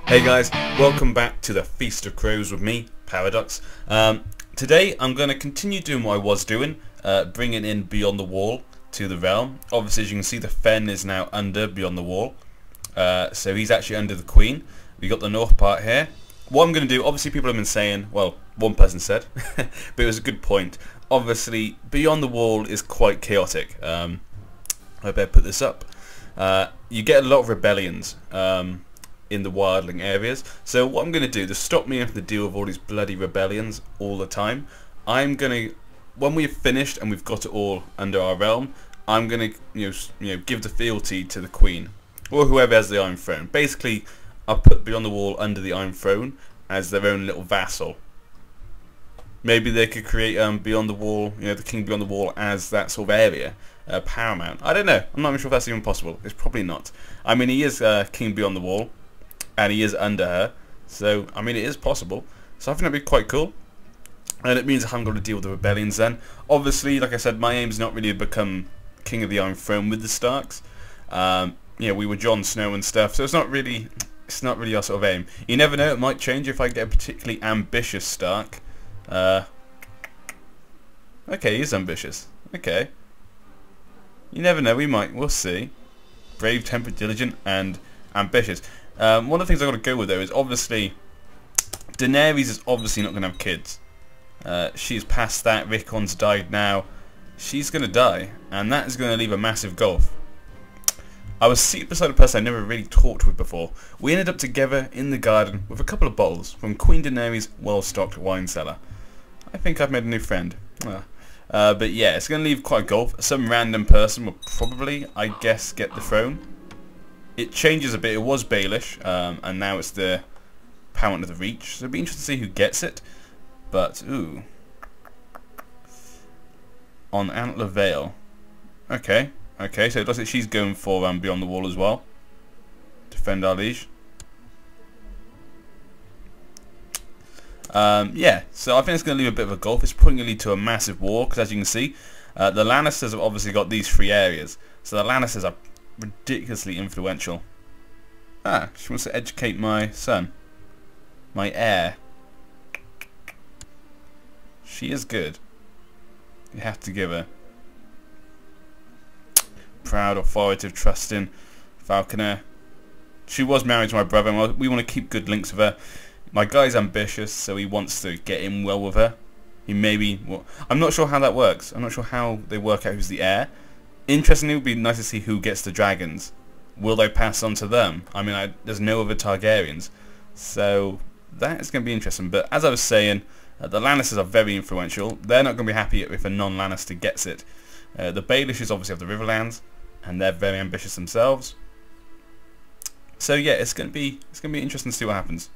Hey guys, welcome back to the Feast of Crows with me, Paradox. Today I'm going to continue doing what I was doing, bringing in Beyond the Wall to the realm. Obviously, as you can see, the Fen is now under Beyond the Wall, so he's actually under the Queen. We got the north part here. What I'm going to do, obviously people have been saying, well, one person said, but it was a good point. Obviously, Beyond the Wall is quite chaotic. I better put this up. You get a lot of rebellions in the wildling areas. So what I'm going to do to stop me having to deal with all these bloody rebellions all the time, I'm going to, when we've finished and we've got it all under our realm, I'm going to you know give the fealty to the Queen or whoever has the Iron Throne. Basically, I'll put Beyond the Wall under the Iron Throne as their own little vassal. Maybe they could create Beyond the Wall, the King Beyond the Wall as that sort of area, paramount. I don't know. I'm not sure if that's even possible. It's probably not. I mean, he is King Beyond the Wall, and he is under her, so I mean it is possible. So I think that'd be quite cool, and it means I haven't got to deal with the rebellions then. Obviously, like I said, my aim is not really to become King of the Iron Throne with the Starks. We were Jon Snow and stuff, so it's not really our sort of aim. You never know, it might change if I get a particularly ambitious Stark. Okay, he's ambitious. Okay, you never know, we'll see. Brave, tempered, diligent, and ambitious. One of the things I've got to go with though is obviously Daenerys is obviously not going to have kids. She's past that. Rickon's died now. She's going to die, and that is going to leave a massive gulf. I was seated beside a person I never really talked with before. We ended up together in the garden with a couple of bottles from Queen Daenerys' well-stocked wine cellar. I think I've made a new friend. But yeah, it's going to leave quite a gulf. Some random person will probably, I guess, get the throne. It changes a bit. It was Baelish, and now it's the Paramount of the Reach. So it'll be interesting to see who gets it. But, ooh. On Antler Vale. Okay, so it looks like she's going for Beyond the Wall as well. Defend our liege. Yeah, so I think it's going to leave a bit of a gulf. It's probably going to lead to a massive war, because as you can see, the Lannisters have obviously got these three areas. So the Lannisters are ridiculously influential. She wants to educate my son. My heir. She is good. You have to give her. Proud, authoritative, trusting, falconer. She was married to my brother, and we want to keep good links with her. My guy's ambitious, so he wants to get in well with her. He maybe... Well, I'm not sure how that works. I'm not sure how they work out who's the heir. Interestingly, it would be nice to see who gets the dragons. Will they pass on to them? I mean, there's no other Targaryens. So, that is going to be interesting. But as I was saying, the Lannisters are very influential. They're not going to be happy if a non-Lannister gets it. The Baelishes obviously have the Riverlands, and they're very ambitious themselves. So yeah, it's going to be interesting to see what happens.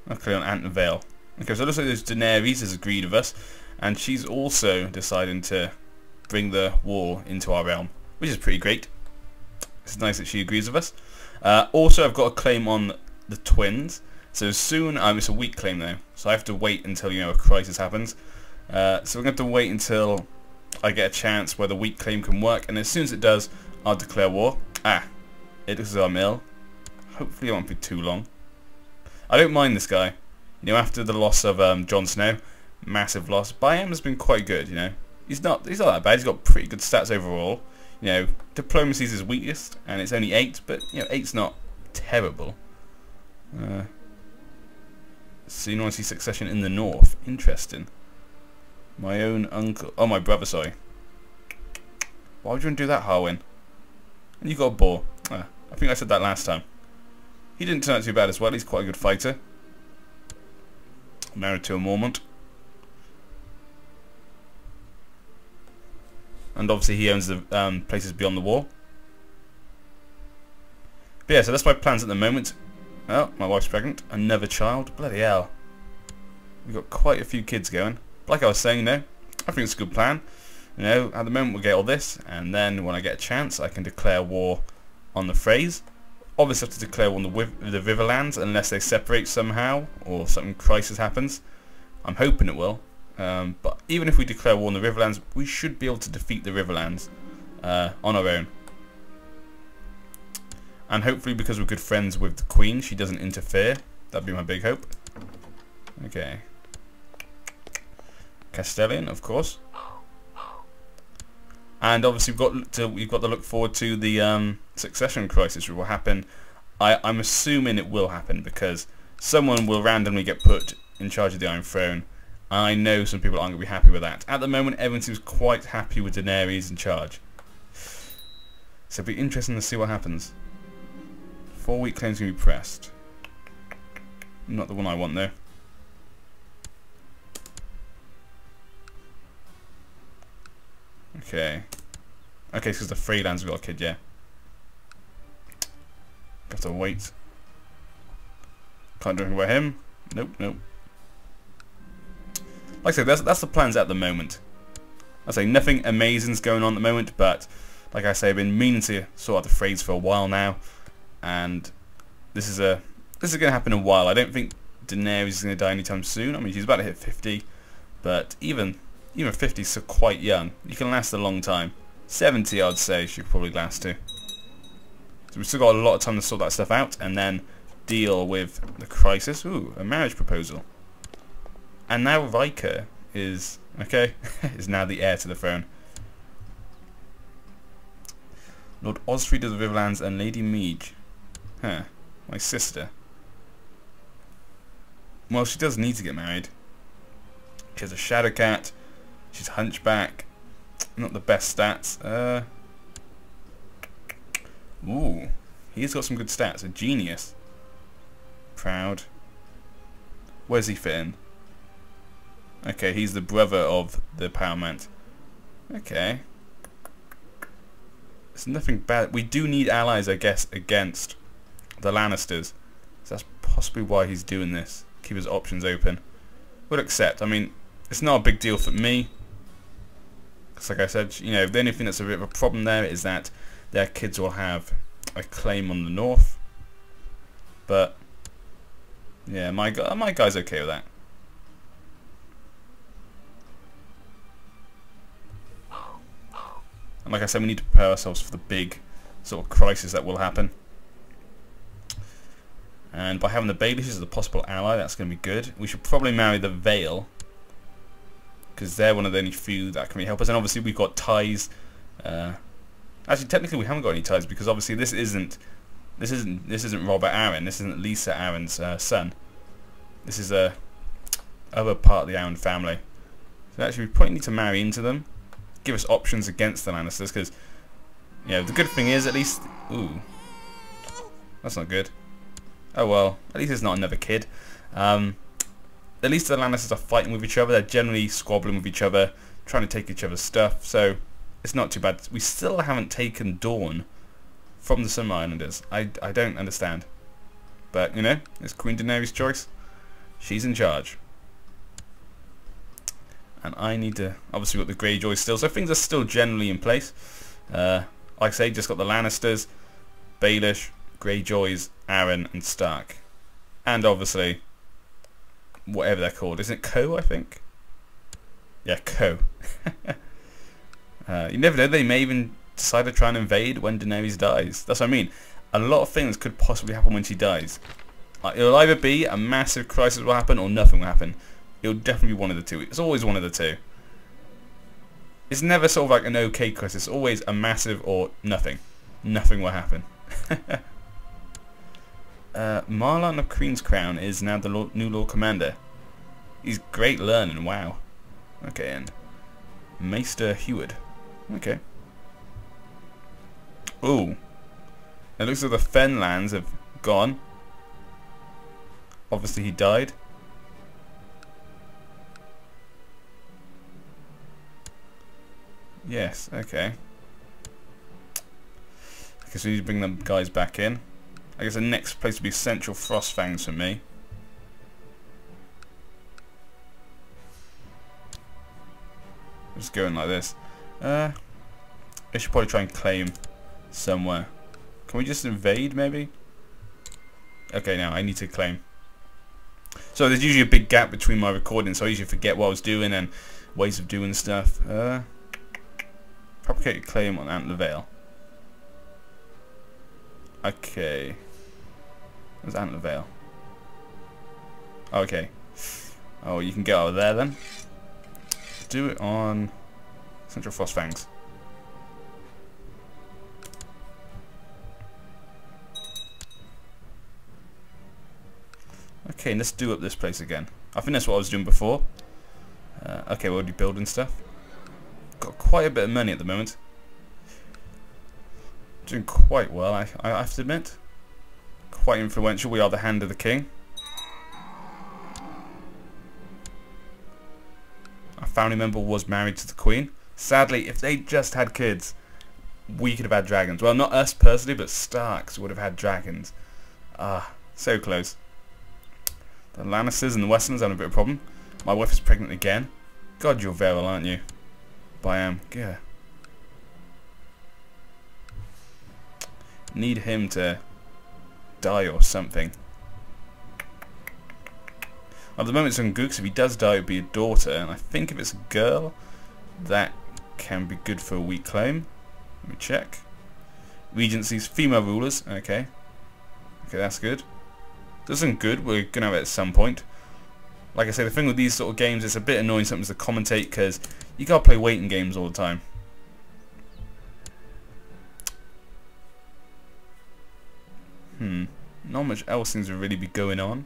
Okay, on Antler Vale. Okay, so it looks like Daenerys has agreed with us, and she's also deciding to bring the war into our realm, which is pretty great. It's nice that she agrees with us. Also, I've got a claim on the twins. So soon, it's a weak claim though, so I have to wait until a crisis happens. So we're going to have to wait until I get a chance where the weak claim can work, and as soon as it does, I'll declare war. It looks as though I'm ill. Hopefully it won't be too long. I don't mind this guy. After the loss of Jon Snow, massive loss. Byam has been quite good. He's not that bad. He's got pretty good stats overall. Diplomacy is his weakest, and it's only 8, but 8's not terrible. Seniority succession in the north. Interesting. My own uncle. Oh, my brother. Sorry. Why would you want to do that, Harwin? And you got a boar. I think I said that last time. He didn't turn out too bad as well. He's quite a good fighter. Married to a Mormont. And obviously he owns the places beyond the wall. But yeah, so that's my plans at the moment. Oh, my wife's pregnant. Another child. Bloody hell. We've got quite a few kids going. Like I was saying, I think it's a good plan. At the moment we'll get all this, and then when I get a chance, I can declare war on the Freys. Obviously I have to declare war on the Riverlands unless they separate somehow, or some crisis happens. I'm hoping it will. But even if we declare war on the Riverlands, we should be able to defeat the Riverlands on our own. And hopefully because we're good friends with the Queen, she doesn't interfere. That'd be my big hope. Okay. Castellan, of course. And obviously we've got to look forward to the succession crisis, which will happen. I'm assuming it will happen because someone will randomly get put in charge of the Iron Throne. I know some people aren't going to be happy with that. At the moment, everyone seems quite happy with Daenerys in charge. So it'll be interesting to see what happens. 4-week claims can be pressed. Not the one I want though. Okay. Okay, because the Freyland's got a kid, yeah. Have to wait. Can't do anything about him. Nope, nope. Like I said, that's the plans at the moment. I say nothing amazing's going on at the moment, but like I say, I've been meaning to sort out the Freys for a while now, and this is going to happen in a while. I don't think Daenerys is going to die anytime soon. I mean, she's about to hit 50, but even 50 is still quite young. You can last a long time. 70, I'd say, she could probably last to. So we've still got a lot of time to sort that stuff out, and then deal with the crisis. Ooh, a marriage proposal. And now Riker is, okay, is now the heir to the throne. Lord Osfried of the Riverlands and Lady Meege. Huh, my sister. Well, she does need to get married. She has a shadow cat. She's hunchback. Not the best stats. Ooh, he's got some good stats. A genius. Proud. Where's he fit in? Okay, he's the brother of the Paramount. Okay. It's nothing bad. We do need allies, I guess, against the Lannisters. So that's possibly why he's doing this. Keep his options open. Would accept. I mean, it's not a big deal for me. Because like I said, you know, the only thing that's a bit of a problem there is that their kids will have a claim on the north. But, yeah, my guy's okay with that. And like I said, we need to prepare ourselves for the big sort of crisis that will happen. And by having the Baelish as a possible ally, that's going to be good. We should probably marry the Vale, because they're one of the only few that can really help us. And obviously we've got ties. Actually, technically we haven't got any ties because obviously this isn't Robert Arryn. This isn't Lisa Arryn's son. This is a other part of the Arryn family. So actually we probably need to marry into them. Give us options against the Lannisters, because you know the good thing is at least. Ooh, that's not good. Oh well, at least it's not another kid. At least the Lannisters are fighting with each other. They're generally squabbling with each other, trying to take each other's stuff. So it's not too bad. We still haven't taken Dawn from the Sun Islanders. I don't understand, but you know, it's Queen Daenerys' choice. She's in charge. And I need to, obviously got the Greyjoys still, so things are still generally in place. Like I say, just got the Lannisters, Baelish, Greyjoys, Arryn and Stark. And obviously, whatever they're called. Isn't it Co, I think? Yeah, Co. You never know, they may even decide to try and invade when Daenerys dies. That's what I mean. A lot of things could possibly happen when she dies. It'll either be a massive crisis will happen or nothing will happen. It'll definitely be one of the two. It's always one of the two. It's never sort of like an okay crisis. It's always a massive or nothing. Nothing will happen. Marlon of Queen's Crown is now the new Lord Commander. He's great learning, wow. Okay, and Maester Heward. Okay. Ooh. It looks like the Fenlands have gone. Obviously he died. Yes, okay. Okay, so we need to bring them guys back in. I guess the next place would be Central Frost Fangs for me. Just going like this. I should probably try and claim somewhere. Can we just invade maybe? Okay, now I need to claim. So there's usually a big gap between my recording, so I usually forget what I was doing and ways of doing stuff. Propagate a claim on Antler Vale. Okay. There's Antler Vale. Okay. Oh, you can get out of there then. Do it on Central Frost Fangs. Okay, let's do up this place again. I think that's what I was doing before. Okay, we're already building stuff. Got quite a bit of money at the moment. Doing quite well, I have to admit. Quite influential. We are the hand of the king. Our family member was married to the queen. Sadly, if they just had kids, we could have had dragons. Well, not us personally, but Starks would have had dragons. Ah, so close. The Lannisters and the Westerns having a bit of a problem. My wife is pregnant again. God, you're virile, aren't you? But I am. Yeah. Need him to die or something. At the moment it's on Gooks. If he does die, it would be a daughter. And I think if it's a girl, that can be good for a weak claim. Let me check. Regencies, female rulers. Okay. Okay, that's good. This isn't good. We're going to have it at some point. Like I say, the thing with these sort of games, it's a bit annoying sometimes to commentate because you got to play waiting games all the time. Not much else seems to really be going on.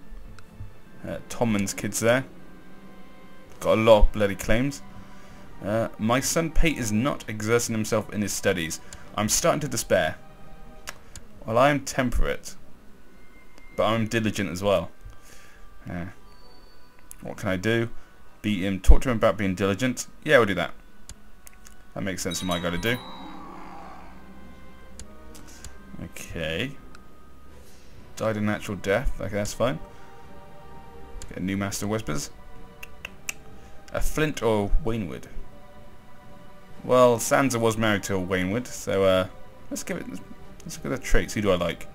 Tommen's kids there. Got a lot of bloody claims. My son Pate is not exerting himself in his studies. I'm starting to despair. Well, I am temperate, but I'm diligent as well. What can I do? Beat him, talk to him about being diligent. Yeah, we'll do that. That makes sense for my guy to do. Okay. Died a natural death. Okay, that's fine. Get a new Master Whispers. A Flint or Waynwood? Well, Sansa was married to a Waynwood, so let's give it. Let's look at the traits. Who do I like?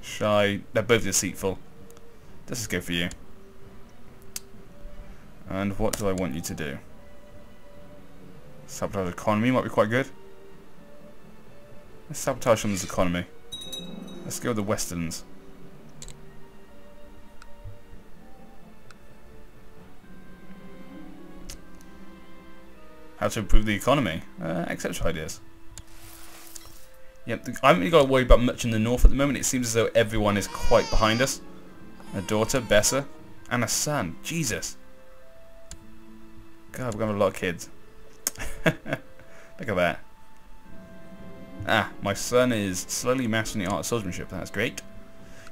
Shy. They're both deceitful. This is good for you. And what do I want you to do? Sabotage economy might be quite good. Let's sabotage someone's economy. Let's go with the Westerns. How to improve the economy? Exceptional ideas. Yep, I haven't really got to worry about much in the north at the moment. It seems as though everyone is quite behind us. A daughter, Bessa, and a son. Jesus. God, we're going to have a lot of kids. Look at that. Ah, my son is slowly mastering the art of swordsmanship. That's great.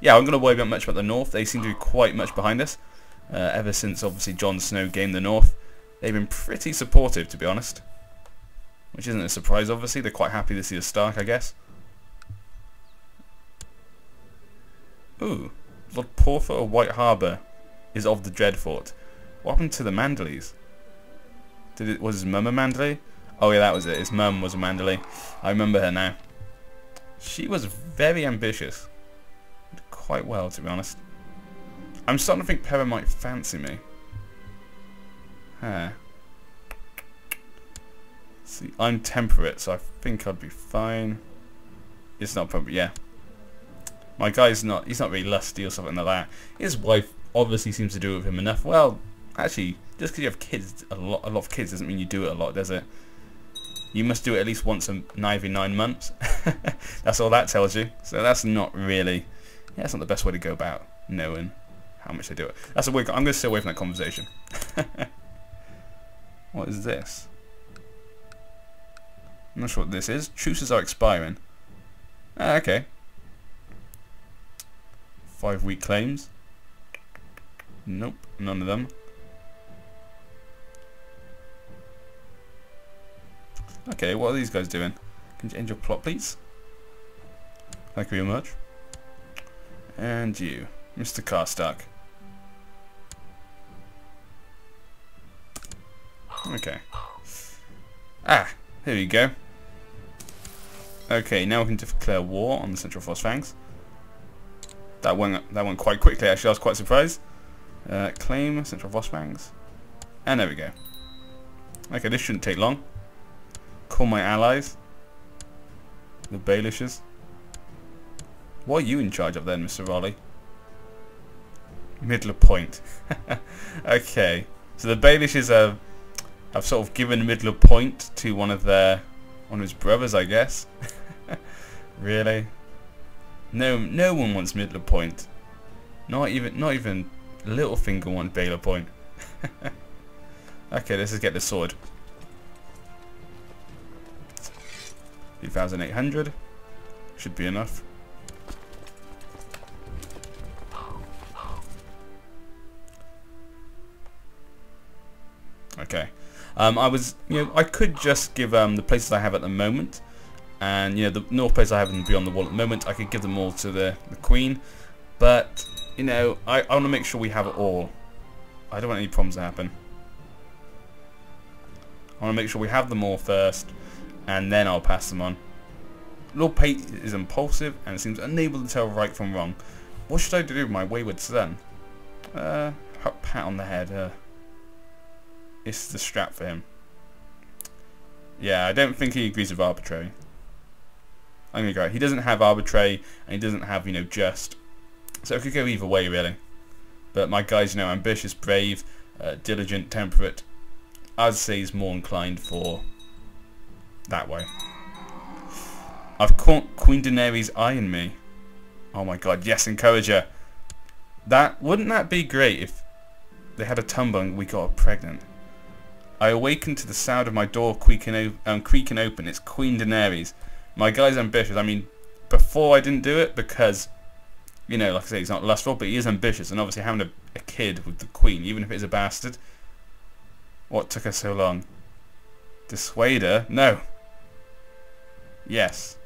Yeah, I'm going to worry about much about the north. They seem to be quite much behind us. Ever since, obviously, Jon Snow gained the north. They've been pretty supportive, to be honest. Which isn't a surprise, obviously. They're quite happy to see a Stark, I guess. Ooh. Lord Porther of White Harbour is of the Dreadfort. What happened to the Manderleys? Was his mum a Manderley? Oh yeah, that was it. His mum was a Manderley. I remember her now. She was very ambitious. Did quite well, to be honest. I'm starting to think Pera might fancy me. Huh. See, I'm temperate, so I think I'd be fine. It's not probably, yeah. My guy's not, he's not really lusty or something like that. His wife obviously seems to do it with him enough. Well, actually, just because you have kids, a lot of kids doesn't mean you do it a lot, does it? You must do it at least once every 9 months. That's all that tells you. So that's not really, yeah, that's not the best way to go about knowing how much they do it. That's a weird, I'm going to stay away from that conversation. What is this? I'm not sure what this is. Truces are expiring. Ah, okay. 5 week claims. Nope, none of them. Okay, what are these guys doing? Can you end your plot, please? Thank you very much. And you, Mr. Karstark. Okay. Ah, here we go. Okay, now we can declare war on the Central Frost Fangs. That went quite quickly, actually. I was quite surprised. Claim Central Frost Fangs. And there we go. Okay, this shouldn't take long. Call my allies. The Baelishes. What are you in charge of then, Mr. Raleigh? Middle Point. Okay. So the Baelishes have sort of given Middle Point to one of his brothers, I guess. Really? No one wants Middle Point. Not even Littlefinger wants Baylor Point. Okay, let's just get the sword. 2,800 should be enough. Okay. I could just give the places I have at the moment, and the north place I have beyond the wall at the moment, I could give them all to the Queen, but I want to make sure we have it all. I don't want any problems to happen. I want to make sure we have them all first, and then I'll pass them on. Lord Pate is impulsive and seems unable to tell right from wrong. What should I do with my wayward son? Pat on the head. It's the strap for him. Yeah, I don't think he agrees with arbitrary. I'm gonna go. He doesn't have arbitrary, and he doesn't have just. So it could go either way, really. But my guy's ambitious, brave, diligent, temperate. I'd say he's more inclined for that way. I've caught Queen Daenerys' eye in me. Oh my god, yes, Encourager. Wouldn't that be great if they had a tumble and we got her pregnant? I awakened to the sound of my door creaking open. It's Queen Daenerys. My guy's ambitious. I mean, before I didn't do it because, like I say, he's not lustful, but he is ambitious. And obviously having a kid with the Queen, even if it's a bastard. What took her so long? Dissuade her? No. Yes.